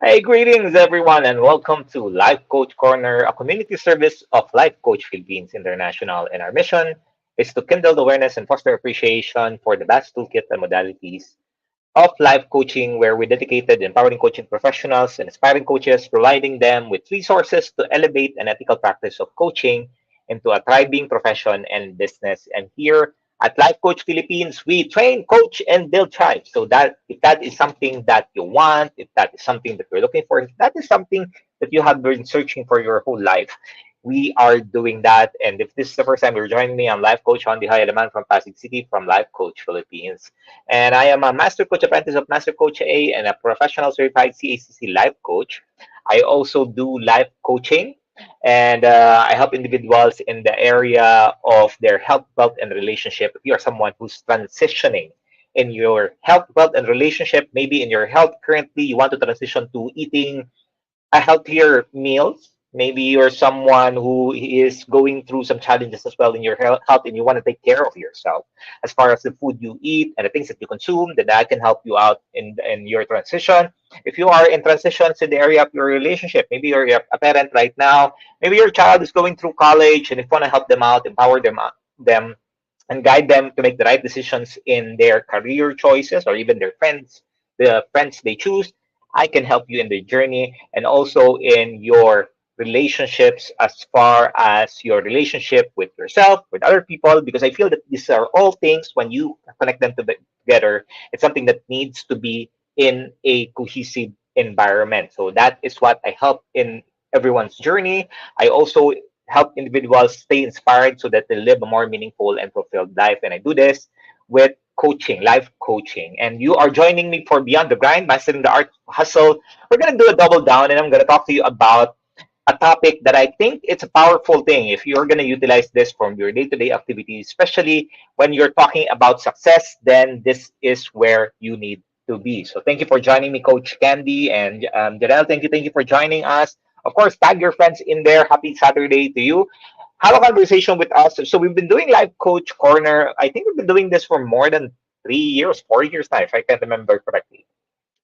Hey, greetings everyone, and welcome to Life Coach Corner, a community service of Life Coach Philippines International. And our mission is to kindle awareness and foster appreciation for the vast toolkit and modalities of life coaching, where we dedicated empowering coaching professionals and aspiring coaches, providing them with resources to elevate an ethical practice of coaching into a thriving profession and business. And here at Life Coach Philippines, we train, coach, and build tribes. So that if that is something that you want, if that is something that you're looking for, if that is something that you have been searching for your whole life, we are doing that. And if this is the first time you're joining me, I'm Life Coach Shaun from Pasig City from Life Coach Philippines. And I am a Master Coach Apprentice of Master Coach A and a professional certified CACC life coach. I also do life coaching, and I help individuals in the area of their health, wealth, and relationship. If you are someone who's transitioning in your health, wealth, and relationship, maybe in your health currently, you want to transition to eating a healthier meals. Maybe you're someone who is going through some challenges as well in your health and you want to take care of yourself as far as the food you eat and the things that you consume, then I can help you out in your transition. If you are in transitions in the area of your relationship, maybe you're a parent right now, maybe your child is going through college and if you want to help them out, empower them and guide them to make the right decisions in their career choices or even their friends, the friends they choose. I can help you in the journey and also in your relationships as far as your relationship with yourself, with other people, because I feel that these are all things when you connect them together, it's something that needs to be in a cohesive environment. So that is what I help in everyone's journey. I also help individuals stay inspired so that they live a more meaningful and fulfilled life. And I do this with coaching, life coaching. And you are joining me for Beyond the Grind, Mastering the Art of Hustle. We're going to do a double down and I'm going to talk to you about a topic that I think it's a powerful thing if you're going to utilize this from your day-to-day activities, especially when you're talking about success, then this is where you need to be. So thank you for joining me, Coach Candy and Janelle. Thank you for joining us. Of course, tag your friends in there. Happy Saturday to you. Have a conversation with us. So we've been doing Live Coach Corner. I think we've been doing this for more than 3 years, 4 years now, if I can remember correctly.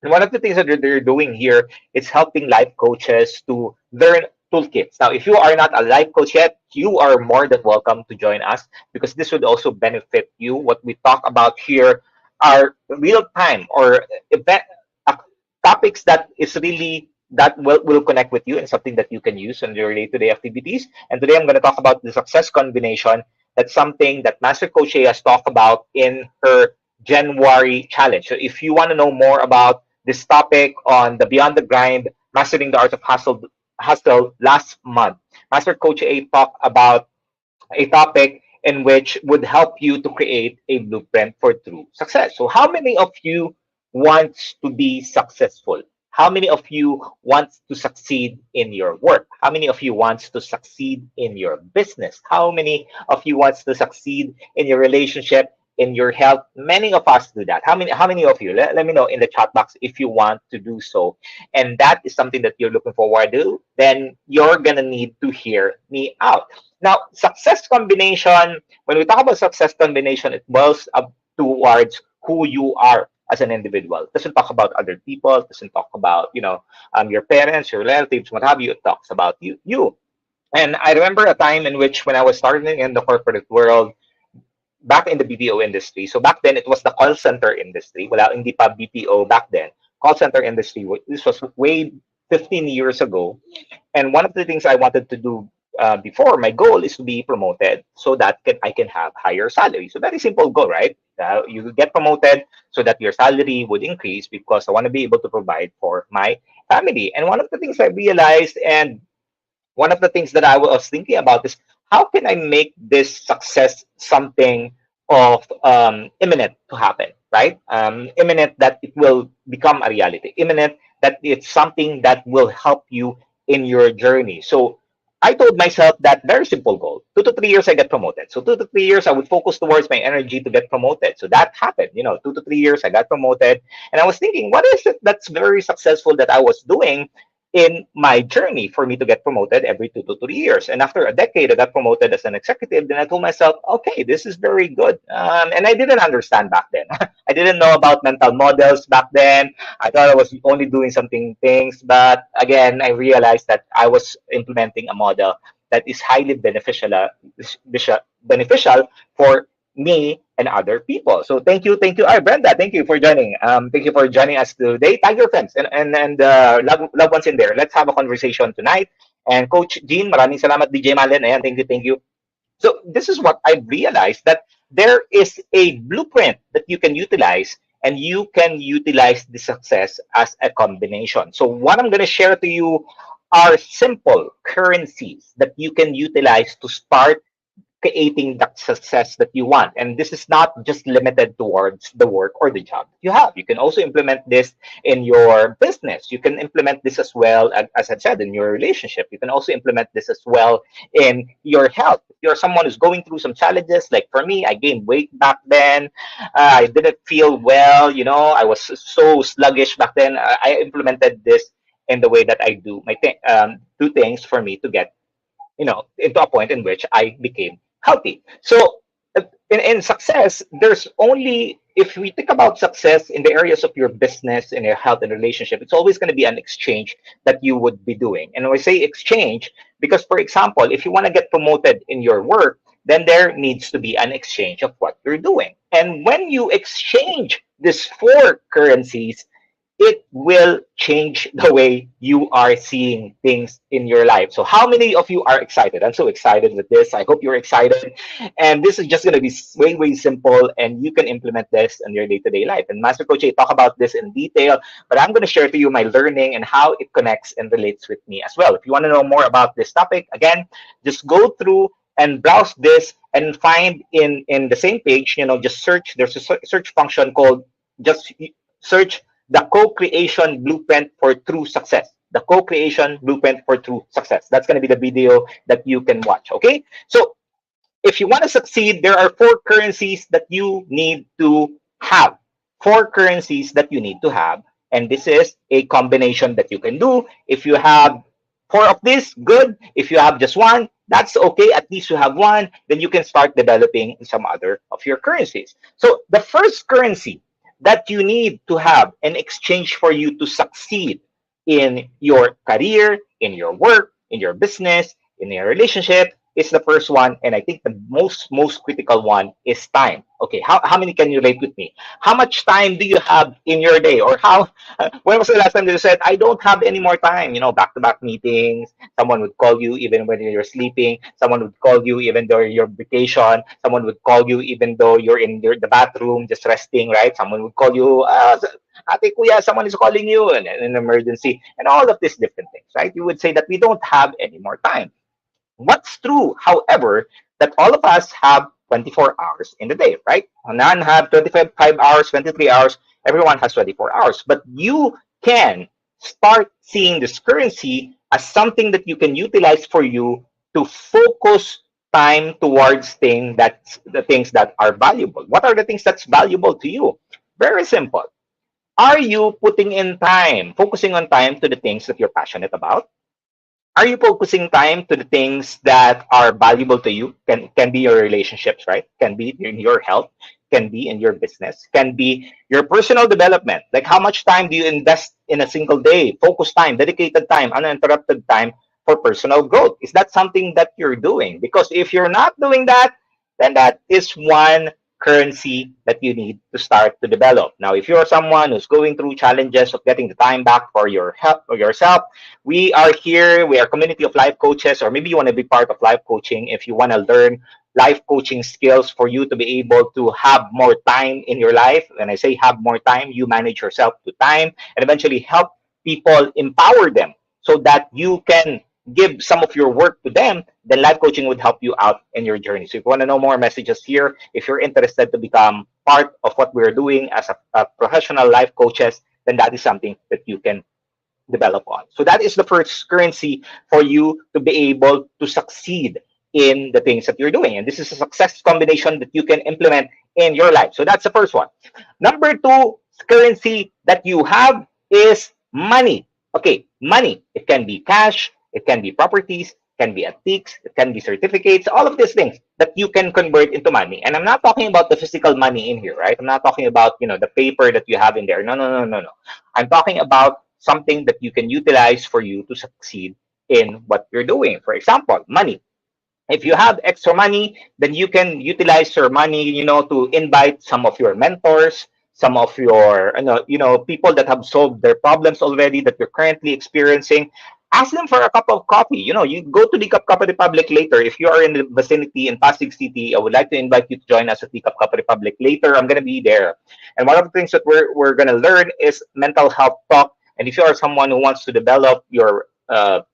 And one of the things that they're doing here is helping life coaches to learn toolkits. Now, if you are not a life coach yet, you are more than welcome to join us because this would also benefit you. What we talk about here are real time or event uh, topics that is really that will connect with you and something that you can use in your day-to-day activities. And today I'm going to talk about the success combination. That's something that Master Coach A has talked about in her January challenge. So if you want to know more about this topic on the Beyond the Grind, Mastering the Art of Hustle last month, Master Coach A talked about a topic in which would help you to create a blueprint for true success. So how many of you wants to be successful? How many of you wants to succeed in your work? How many of you wants to succeed in your business? How many of you wants to succeed in your relationship, in your health? Many of us do that. How many of you? Let me know in the chat box if you want to do so. And that is something that you're looking forward to, then you're gonna need to hear me out. Now, success combination, when we talk about success combination, it boils up towards who you are as an individual. It doesn't talk about other people, it doesn't talk about, your parents, your relatives, what have you. It talks about you. And I remember a time in which when I was starting in the corporate world, back in the BPO industry. So back then, it was the call center industry. Wala, hindi pa BPO back then. Call center industry. This was way 15 years ago. And one of the things I wanted to do before, my goal is to be promoted so that I can have higher salary. So very simple goal, right? You get promoted so that your salary would increase because I want to be able to provide for my family. And one of the things I realized, and one of the things that I was thinking about is how can I make this success something of imminent to happen, right? Imminent that it will become a reality, imminent that it's something that will help you in your journey. So I told myself that very simple goal: 2 to 3 years, I get promoted. So 2 to 3 years, I would focus towards my energy to get promoted. So that happened. 2 to 3 years, I got promoted, and I was thinking, what is it that's very successful that I was doing in my journey for me to get promoted every 2 to 3 years. And after a decade, I got promoted as an executive. Then I told myself, okay, this is very good. And I didn't understand back then. I didn't know about mental models back then. I thought I was only doing something things. But again, I realized that I was implementing a model that is highly beneficial for me and other people. So thank you, Brenda. Thank you for joining. Thank you for joining us today. Tag your friends and loved ones in there. Let's have a conversation tonight. And Coach Jean, maraming salamat, DJ Malen. Ayan, thank you, thank you. So this is what I realized, that there is a blueprint that you can utilize, and you can utilize the success as a combination. So what I'm going to share to you are simple currencies that you can utilize to start creating the success that you want. And this is not just limited towards the work or the job you have. You can also implement this in your business. You can implement this as well, as I said, in your relationship. You can also implement this as well in your health. If you're someone who's going through some challenges, like for me, I gained weight back then. I didn't feel well. I was so sluggish back then. I implemented this in the way that I do things for me to get into a point in which I became healthy. So in success, there's only, if we think about success in the areas of your business and your health and relationship, it's always going to be an exchange that you would be doing. And when I say exchange, because for example, if you want to get promoted in your work, then there needs to be an exchange of what you're doing. And when you exchange these four currencies, it will change the way you are seeing things in your life. So, how many of you are excited? I'm so excited with this. I hope you're excited. And this is just going to be way, way simple, and you can implement this in your day to day life. And Master Coach, I talk about this in detail, but I'm going to share to you my learning and how it connects and relates with me as well. If you want to know more about this topic, again, just go through and browse this and find in the same page, just search. There's a search function called just search the co-creation blueprint for true success. The co-creation blueprint for true success. That's going to be the video that you can watch. Okay. So if you want to succeed, there are four currencies that you need to have. Four currencies that you need to have. And this is a combination that you can do. If you have four of this, good. If you have just one, that's okay. At least you have one. Then you can start developing some other of your currencies. So the first currency that you need to have in exchange for you to succeed in your career, in your work, in your business, in your relationship is the first one. And I think the most critical one is time. Okay, how many can you relate with me? How much time do you have in your day? Or when was the last time that you said, I don't have any more time? Back-to-back meetings. Someone would call you even when you're sleeping. Someone would call you even though you're on vacation. Someone would call you even though you're in the bathroom just resting, right? Someone would call you, Ate Kuya, someone is calling you, and an emergency, and all of these different things, right? You would say that we don't have any more time. What's true, however, that all of us have 24 hours in the day, right? None have 25 hours, 23 hours. Everyone has 24 hours. But you can start seeing this currency as something that you can utilize for you to focus time towards the things that are valuable. What are the things that's valuable to you? Very simple. Are you putting in time, focusing on time to the things that you're passionate about? Are you focusing time to the things that are valuable to you? Can be your relationships, right? Can be in your health, can be in your business, can be your personal development. Like how much time do you invest in a single day? Focus time, dedicated time, uninterrupted time for personal growth. Is that something that you're doing? Because if you're not doing that, then that is one currency that you need to start to develop. Now, if you're someone who's going through challenges of getting the time back for your help or yourself, we are here. We are a community of life coaches, or maybe you want to be part of life coaching. If you want to learn life coaching skills for you to be able to have more time in your life, when I say have more time, you manage yourself to time and eventually help people, empower them so that you can give some of your work to them, then life coaching would help you out in your journey. So if you want to know more messages here, if you're interested to become part of what we're doing as a professional life coaches, then that is something that you can develop on. So that is the first currency for you to be able to succeed in the things that you're doing. And this is a success combination that you can implement in your life. So that's the first one. Number two currency that you have is money. Okay, money. It can be cash, it can be properties, it can be antiques, it can be certificates, all of these things that you can convert into money. And I'm not talking about the physical money in here, right? I'm not talking about, the paper that you have in there. No, no, no, no, no. I'm talking about something that you can utilize for you to succeed in what you're doing. For example, money. If you have extra money, then you can utilize your money, to invite some of your mentors, some of your, people that have solved their problems already that you're currently experiencing. Ask them for a cup of coffee. You go to the Cup Cup Republic later. If you are in the vicinity in Pasig City, I would like to invite you to join us at the Cup Cup Republic later. I'm going to be there. And one of the things that we're going to learn is mental health talk. And if you are someone who wants to develop your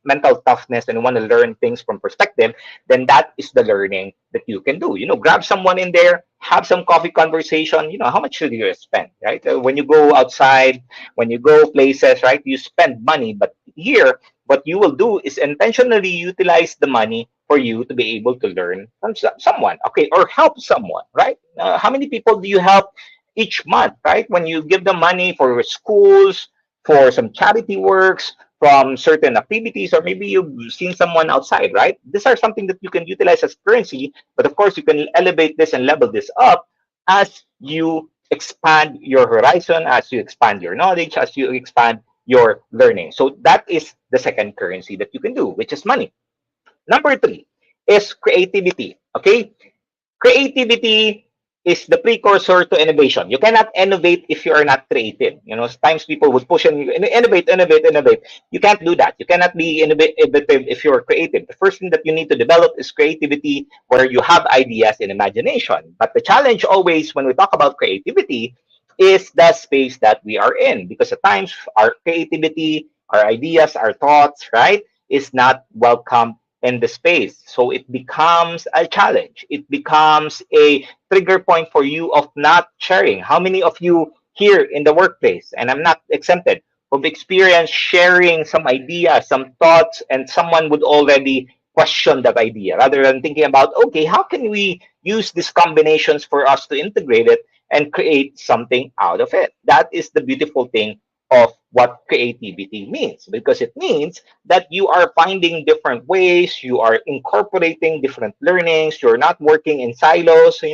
mental toughness and want to learn things from perspective, then that is the learning that you can do. Grab someone in there, have some coffee conversation. How much should you spend, right? When you go outside, when you go places, right, you spend money. But here, what you will do is intentionally utilize the money for you to be able to learn from someone, okay, or help someone, right? How many people do you help each month, right? When you give them money for schools, for some charity works, from certain activities, or maybe you've seen someone outside, right? These are something that you can utilize as currency, but of course, you can elevate this and level this up as you expand your horizon, as you expand your knowledge, as you expand your learning. So that is the second currency that you can do, which is money. Number three is creativity. Okay, creativity is the precursor to innovation. You cannot innovate if you are not creative. Times people would push and innovate, innovate, innovate. You can't do that. You cannot be innovative if you're creative. The first thing that you need to develop is creativity, where you have ideas and imagination. But the challenge always when we talk about creativity is the space that we are in, because at times our creativity, our ideas, our thoughts, right, is not welcome in the space. So it becomes a challenge. It becomes a trigger point for you of not sharing. How many of you here in the workplace, and I'm not exempted, who've experienced sharing some ideas, some thoughts, and someone would already question that idea rather than thinking about, okay, how can we use these combinations for us to integrate it and create something out of it? That is the beautiful thing of what creativity means, because it means that you are finding different ways, you are incorporating different learnings, you're not working in silos. You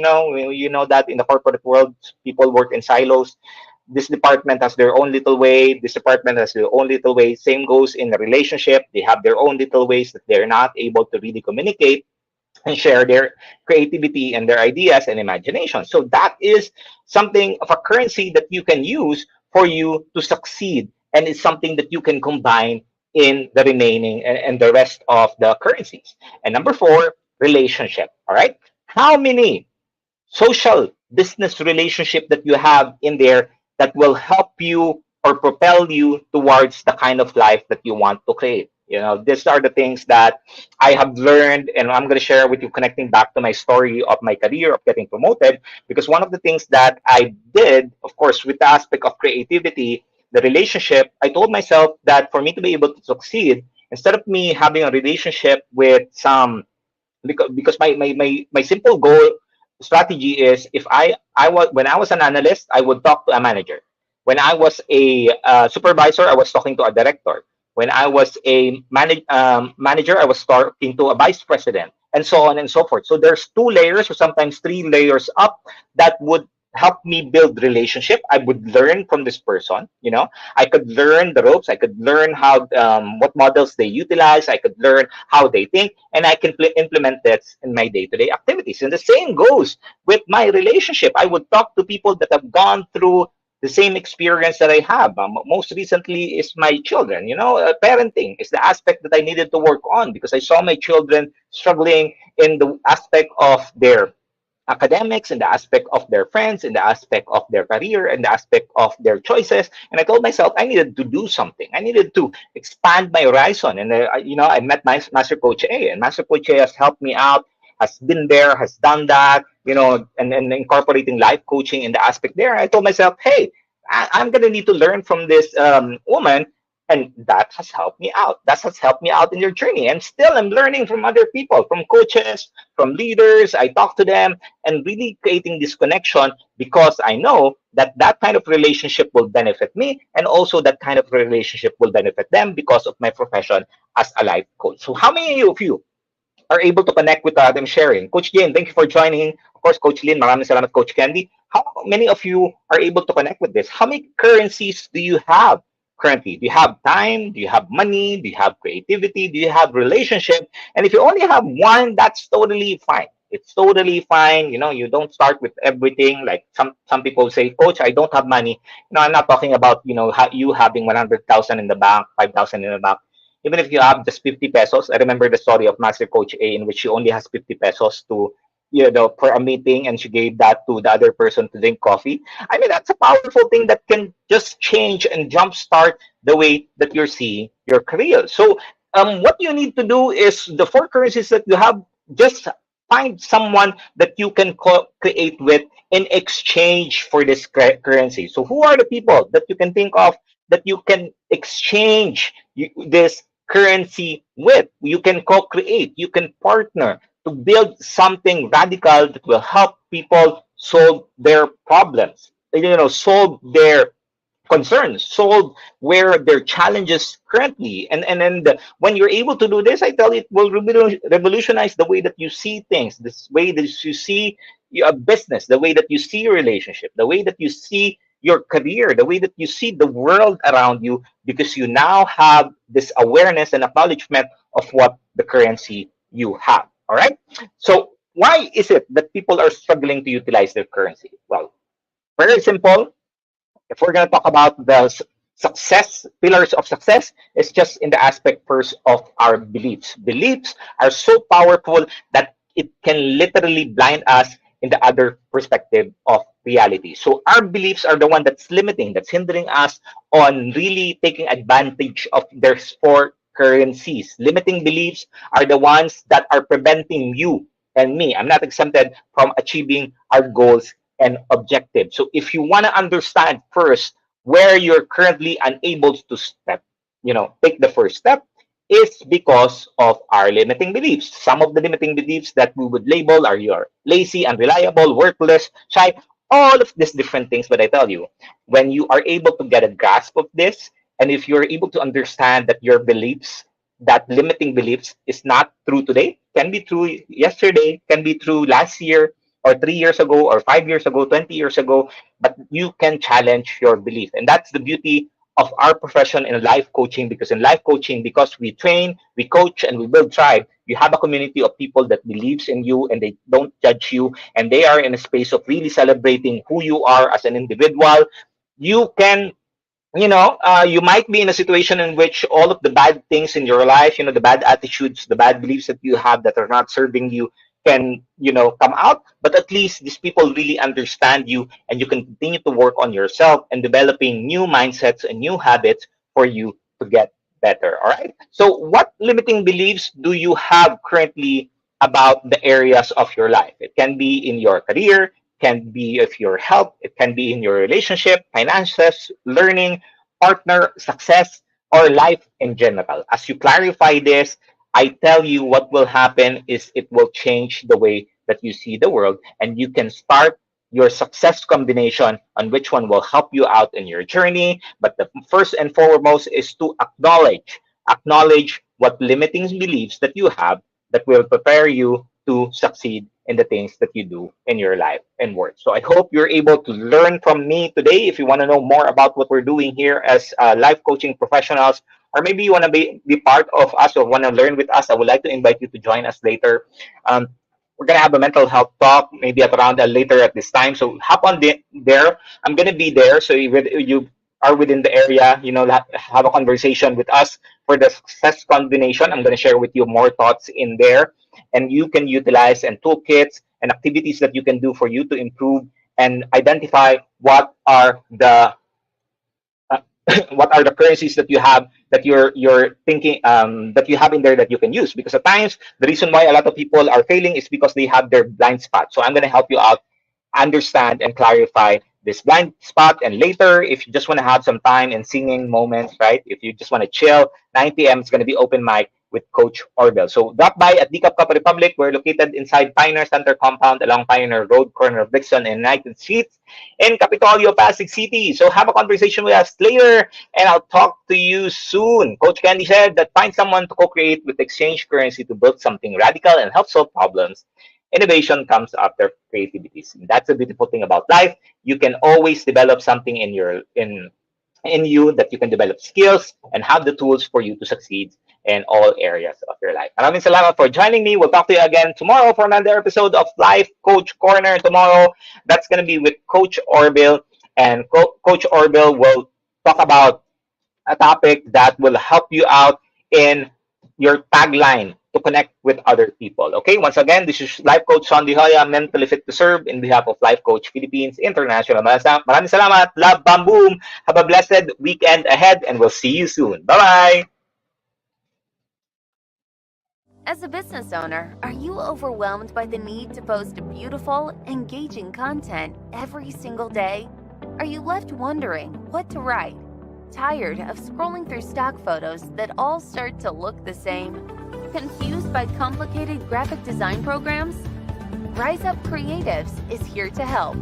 know that in the corporate world, people work in silos. This department has their own little way, this department has their own little way. Same goes in the relationship. They have their own little ways that they're not able to really communicate and share their creativity and their ideas and imagination. So that is something of a currency that you can use for you to succeed. And it's something that you can combine in the remaining and the rest of the currencies. And number four, relationship. All right. How many social business relationship that you have in there that will help you or propel you towards the kind of life that you want to create? These are the things that I have learned, and I'm going to share with you, connecting back to my story of my career of getting promoted. Because one of the things that I did, of course, with the aspect of creativity, the relationship, I told myself that for me to be able to succeed, instead of me having a relationship with some, because my simple goal strategy is, if I was when I was an analyst, I would talk to a manager. When I was a supervisor, I was talking to a director. When I was a manager, I was talking to a vice president, and so on and so forth. So there's two layers, or sometimes three layers up, that would help me build relationship. I would learn from this person. I could learn the ropes. I could learn how what models they utilize. I could learn how they think, and I can implement that in my day-to-day activities. And the same goes with my relationship. I would talk to people that have gone through the same experience that I have. Most recently is my children. Parenting is the aspect that I needed to work on, because I saw my children struggling in the aspect of their academics, in the aspect of their friends, in the aspect of their career, in the aspect of their choices. And I told myself I needed to do something. I needed to expand my horizon. And I met my Master Coach A, and Master Coach A has helped me out, has been there, has done that, and incorporating life coaching in the aspect there. I told myself, hey, I'm going to need to learn from this woman And that has helped me out. That has helped me out in your journey. And still, I'm learning from other people, from coaches, from leaders. I talk to them and really creating this connection because I know that that kind of relationship will benefit me. And also, that kind of relationship will benefit them because of my profession as a life coach. So, how many of you are able to connect with them sharing? Coach Jane, thank you for joining. Of course, Coach Lynn, maraming salamat, Coach Candy. How many of you are able to connect with this? How many currencies do you have currently? Do you have time? Do you have money? Do you have creativity? Do you have relationship? And if you only have one, that's totally fine. It's totally fine. You know, you don't start with everything. Like some people say, Coach, I don't have money. No, I'm not talking about you having 100,000 in the bank, 5,000 in the bank. Even if you have just 50 pesos, I remember the story of Master Coach A in which she only has 50 pesos to, for a meeting, and she gave that to the other person to drink coffee. I mean, that's a powerful thing that can just change and jumpstart the way that you're seeing your career. So, what you need to do is the four currencies that you have, just find someone that you can create with in exchange for this currency. So, who are the people that you can think of that you can exchange this currency with? You can co-create, you can partner to build something radical that will help people solve their problems, solve their concerns, solve where their challenges currently. And when you're able to do this, I tell you, it will revolutionize the way that you see things, this way that you see your business, the way that you see your relationship, the way that you see your career, the way that you see the world around you, because you now have this awareness and acknowledgement of what the currency you have. All right. So why is it that people are struggling to utilize their currency? Well, very simple. If we're going to talk about the success pillars of success, it's just in the aspect first of our beliefs. Beliefs are so powerful that it can literally blind us in the other perspective of reality. So our beliefs are the one that's limiting, that's hindering us on really taking advantage of their four currencies. Limiting beliefs are the ones that are preventing you and me, I'm not exempted, from achieving our goals and objective. So if you want to understand first where you're currently unable to step, take the first step, is because of our limiting beliefs. Some of the limiting beliefs that we would label are you're lazy, unreliable, worthless, shy, all of these different things. But I tell you, when you are able to get a grasp of this, and if you're able to understand that your beliefs, that limiting beliefs is not true today, can be true yesterday, can be true last year, or 3 years ago, or 5 years ago, 20 years ago, but you can challenge your belief. And that's the beauty of our profession in life coaching, because in life coaching, because we train, we coach, and we build tribe, you have a community of people that believes in you and they don't judge you, and they are in a space of really celebrating who you are as an individual. You can, you might be in a situation in which all of the bad things in your life, the bad attitudes, the bad beliefs that you have that are not serving you, can, come out. But at least these people really understand you, and you can continue to work on yourself and developing new mindsets and new habits for you to get better. All right. So, what limiting beliefs do you have currently about the areas of your life? It can be in your career, can be of your health, it can be in your relationship, finances, learning, partner, success, or life in general. As you clarify this, I tell you what will happen is it will change the way that you see the world, and you can start your success combination on which one will help you out in your journey. But the first and foremost is to acknowledge what limiting beliefs that you have that will prepare you to succeed in the things that you do in your life and work. So I hope you're able to learn from me today. If you want to know more about what we're doing here as life coaching professionals, or maybe you want to be part of us or want to learn with us, I would like to invite you to join us later. Um, we're going to have a mental health talk maybe at around later at this time. So hop on there. I'm going to be there. So you are within the area, have a conversation with us for the success combination. I'm going to share with you more thoughts in there, and you can utilize and toolkits and activities that you can do for you to improve and identify what are the uh, what are the currencies that you have that you're thinking that you have in there that you can use. Because at times the reason why a lot of people are failing is because they have their blind spot. So I'm going to help you out understand and clarify this blind spot. And later, if you just want to have some time and singing moments, right? If you just want to chill, 9 p.m. is going to be open mic with Coach Orbel. So drop by at Decap Cup Republic. We're located inside Pioneer Center compound along Pioneer Road, corner of Dixon and United Streets in Capitolio, Pasig City. So have a conversation with us later, and I'll talk to you soon. Coach Candy said that find someone to co-create with exchange currency to build something radical and help solve problems. Innovation comes after creativity. That's the beautiful thing about life. You can always develop something in you, that you can develop skills and have the tools for you to succeed in all areas of your life. Maraming salamat for joining me. We'll talk to you again tomorrow for another episode of Life Coach Corner. Tomorrow, that's going to be with Coach Orville, and Coach Orville will talk about a topic that will help you out in your tagline to connect with other people. Okay, once again, this is Life Coach Shaun, mentally fit to serve in behalf of Life Coach Philippines International. Maraming salamat. Love, bam, boom. Have a blessed weekend ahead, and we'll see you soon. Bye-bye. As a business owner, are you overwhelmed by the need to post beautiful, engaging content every single day? Are you left wondering what to write? Tired of scrolling through stock photos that all start to look the same? Confused by complicated graphic design programs? Rise Up Creatives is here to help.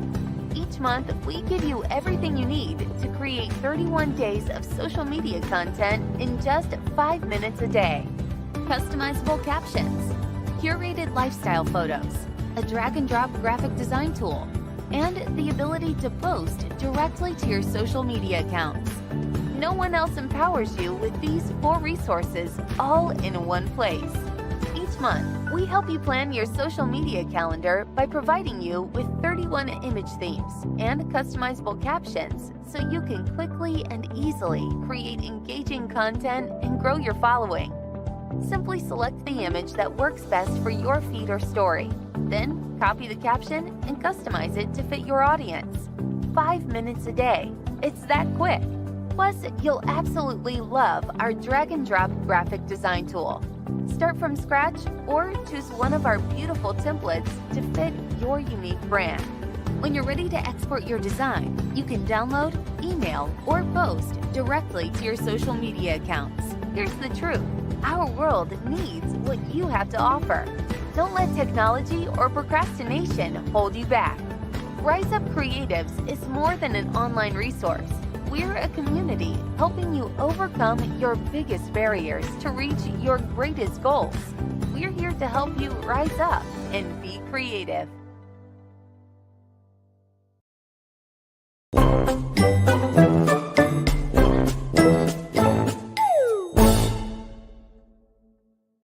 Each month, we give you everything you need to create 31 days of social media content in just 5 minutes a day. Customizable captions, curated lifestyle photos, a drag-and-drop graphic design tool, and the ability to post directly to your social media accounts. No one else empowers you with these 4 resources all in one place. Each month, we help you plan your social media calendar by providing you with 31 image themes and customizable captions so you can quickly and easily create engaging content and grow your following. Simply select the image that works best for your feed or story. Then, copy the caption and customize it to fit your audience. 5 minutes a day. It's that quick. Plus, you'll absolutely love our drag-and-drop graphic design tool. Start from scratch or choose one of our beautiful templates to fit your unique brand. When you're ready to export your design, you can download, email, or post directly to your social media accounts. Here's the truth. Our world needs what you have to offer. Don't let technology or procrastination hold you back. Rise Up Creatives is more than an online resource. We're a community helping you overcome your biggest barriers to reach your greatest goals. We're here to help you rise up and be creative.